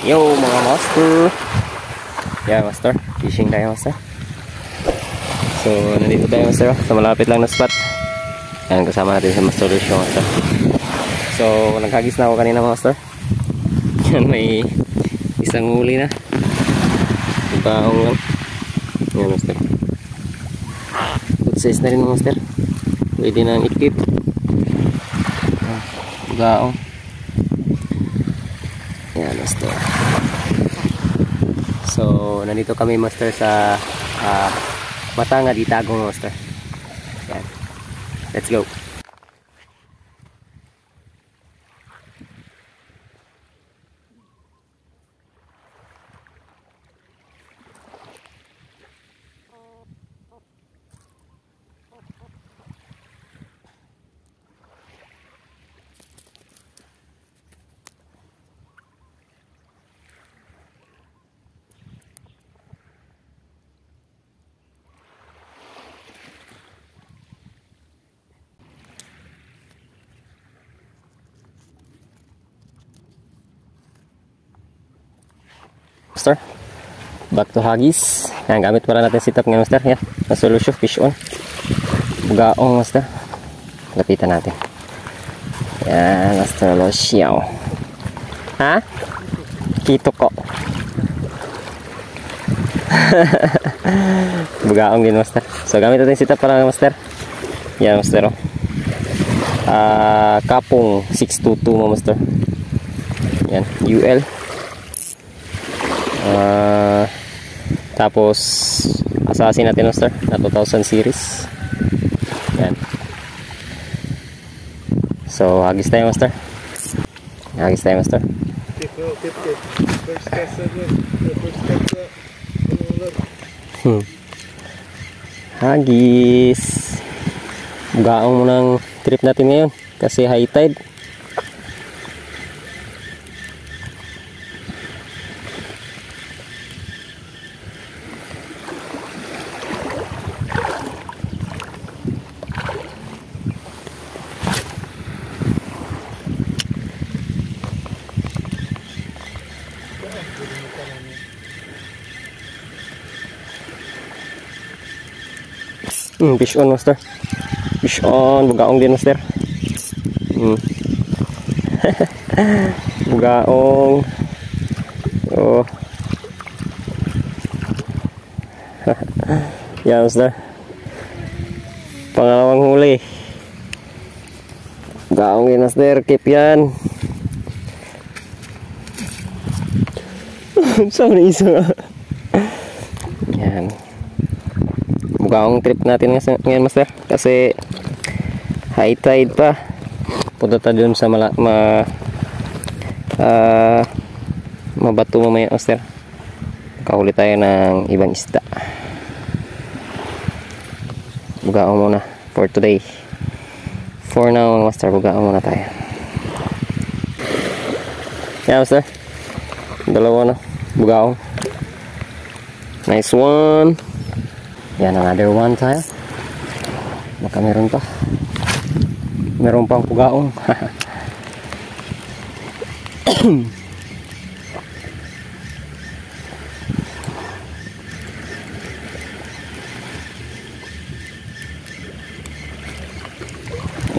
Yo mga master. Yeah master, fishing tayo master. So nandito tayo master sa malapit lang na spot. Yan, kasama natin sa master Lucio master. So naghagis na ako kanina master. Yan, may isang huli na. Baong lang. Yan master. Good size na rin master. Pwede nang ikip. Baong. Yan master. So nandito kami master sa Batanga di Tagum master. Yan. Let's go. Master, back to hagis. Yan, gamit pala natin setup ngayon master. Yan, Master Lucio, fish on. Bugaong master. Lapitan natin. Yan, Master Lucio. Ha? Kito ko. Bugaong din master. So gamit natin setup pala master. Yan master. Kapong 622 mo master. Yan, UL. Tapos Assassin natin master na 2000 series. Yan. So hagis tayo master. Hagis tayo master. Hagis. Bugaong mo ng trip natin ngayon kasi high tide. Fish on master. Fish on, bugaong din master. Bugaong. Oh. Yan master. Pangalawang huli. Bugaong din master, keep yan. Saan isa? Yan. Bugaong trip natin ngayon master kasi high tide pa. Punta tayo dun sa mabato mamaya master. Kahuli tayo ng ibang isda. Bugaong muna for today. For now master, bugaong muna tayo. Yeah master, dalawa na bugaong. Nice one. Yan, another one tayo. Baka meron pa. Meron pang bugaong.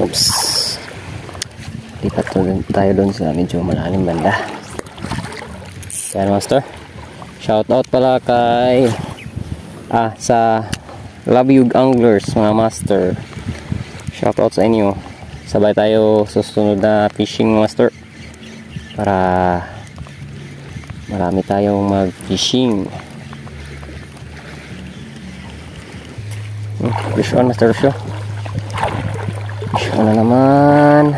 Oops. Lipat tayo dun sa medyo malalim banda. Yan master. Shout out pala kay sa Labiyug Anglers mga master. Shout out sa inyo. Sabay tayo susunod na fishing master para marami tayong mag-fishing. Fish on master Lucio. Fish on na naman.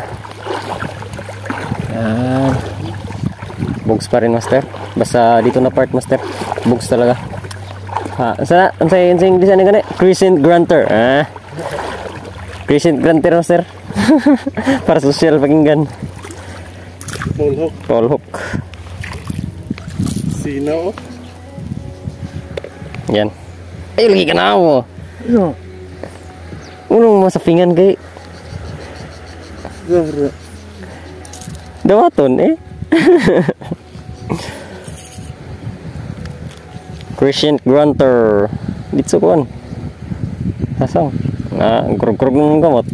Yan. Bugs pa rin master. Basta dito na part master. Bugs talaga. Sa English ano gani? Crescent Grunter. Crescent Grunter master. Para social pakinggan. Ball hook. Sino? Yan. Ay lagi ka na mo. Unong masapingan kay. Dawaton eh. Crescent Grunter. Dito kuan. Hasang. Grog-grog ng gamot.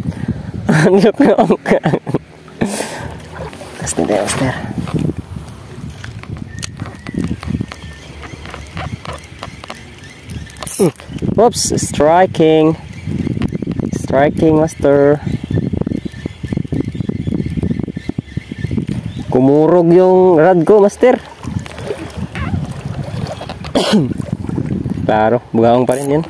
Ano ka? Casting tayo, master. Oops, striking. Striking, master. Kumurog yung rod ko, master. Klaro, bugaong pa rin yan.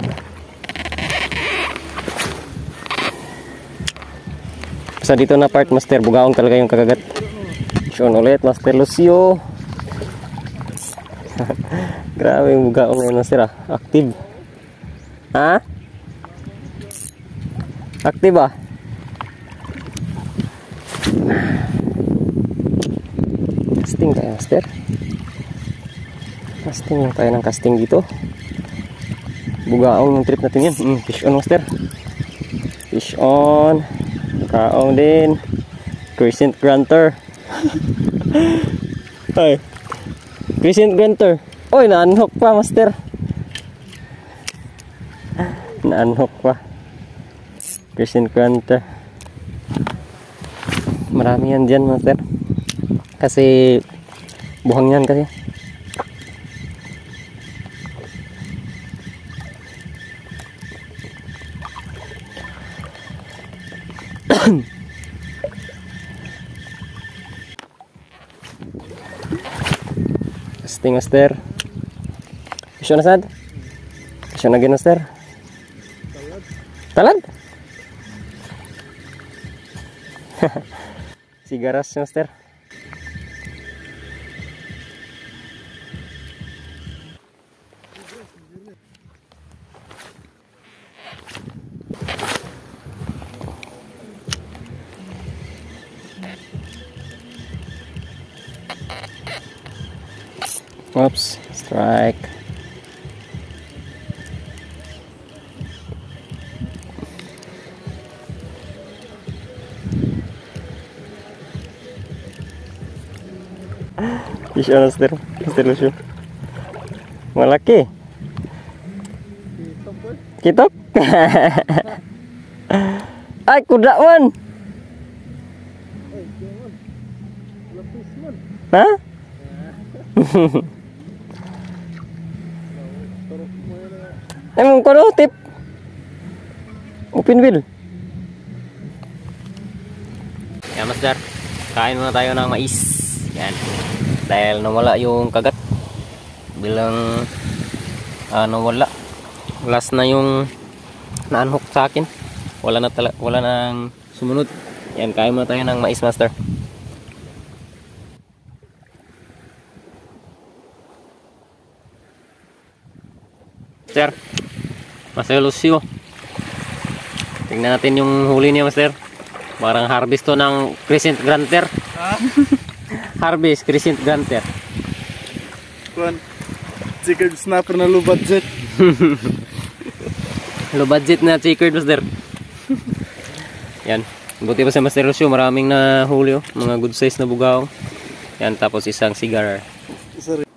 Sa dito na part, master, bugaong talaga yung kagagat. Shown ulit, Master Lucio. Grabe yung bugaong ngayon, master, ah. Active. Ha? Active ah. Casting tayo, master. Casting lang tayo ng casting dito. Bugaong yung trip natin yun. Fish on, master. Fish on. Kaong din. Crescent Grunter. Ay. Crescent Grunter. Oy, na-unhook pa, master. Na-unhook pa. Crescent Grunter. Marami yan dyan, master. Kasi buhang yan kasi. Casting, master. Isyo na sad. Isyo na gin, master. Talad. Sigaras, master. Oops, strike. Isyo, master. Master Lucio. Malaki. Kitok. Ay, kuda man. Ha? Emang kono tip. Open wheel. Yan, master. Kain muna tayo ng mais. Yan. Dahil nawala yung kagat. Bilang nawala. Last na yung na-unhook sa akin. Wala nang sumunod. Yan, kain muna tayo ng mais, master. Master, Master Lucio. Tingnan natin yung huli niya, master. Parang harvest to ng Crescent Grunter. Harvest Crescent Grunter. Kuan, chicken snapper na low budget. Low budget na chicken, master. Yan. Buti pa sa Master Lucio, maraming na huli, oh. Mga good size na bugaong. Yan, tapos isang cigar. Sorry.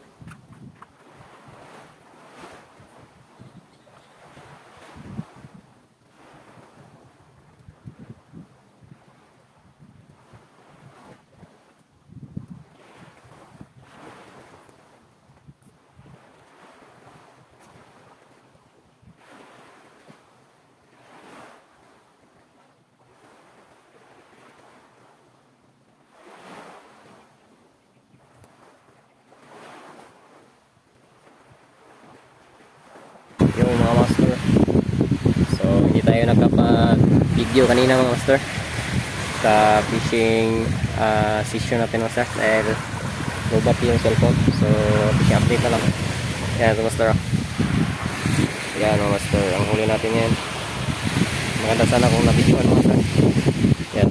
Yung mga master. So hindi tayo nagkapag-video kanina, mga master, sa fishing session natin, master, dahil lobat yung cellphone. So fishing update na lang. Yan ito, master. Yan, mga master, ang huli natin yan. Maganda sana kung na-videoan, master. Yan,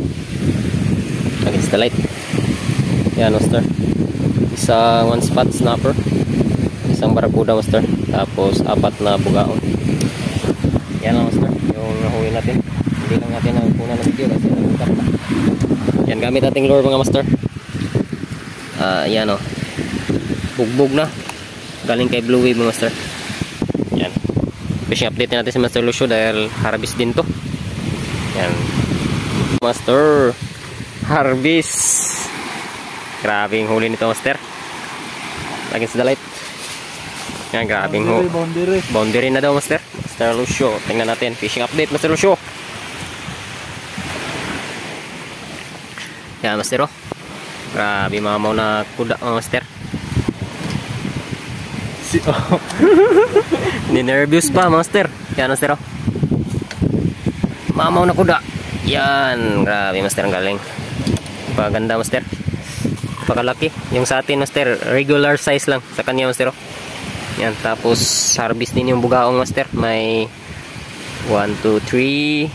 against the light. Yan, master. Isang one spot snapper, isang barracuda, master. Tapos 4 na bugaon. Yan lang, master, yung nahuli natin. Hindi lang natin ang kuna ng video kasi nagugap na. Yan, gamit nating lure, mga master. Yan, oh. Bugbog na. Galing kay Blue Wave, mga master. fishing update natin si Master Lucio dahil harvest din to. Yan. Master, harvest. Grabe yung huli nito, Master. Laging sa dalit. Yan, grabe yung huli. Boundary na daw, Master. Master Lucio. Tingnan natin. Fishing update, Master Lucio. Yan, Master, oh. Grabe, mamaw na kuda, Master. Ninervous pa, Master. Yan, Master, oh. Mamaw na kuda. Yan, grabe, Master, ang galing. Paganda, Master. Pakalaki. Yung sa atin, Master, regular size lang sa kanya, Master, oh. Yan, tapos harvest din yung bugaong, Master. May 1, 2, 3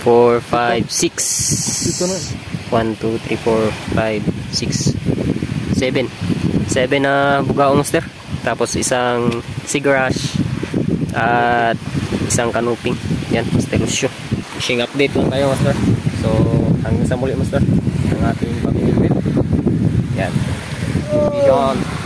4, 5, 6 1, 2, 3, 4, 5, 6 7 na bugaong, Master. Tapos isang sigarash at isang kanuping. Yan, Master Lucio. Fishing update lang tayo, Master. So hanggang sa muli, Master, ang ating pamimilbit. Yan. Beyond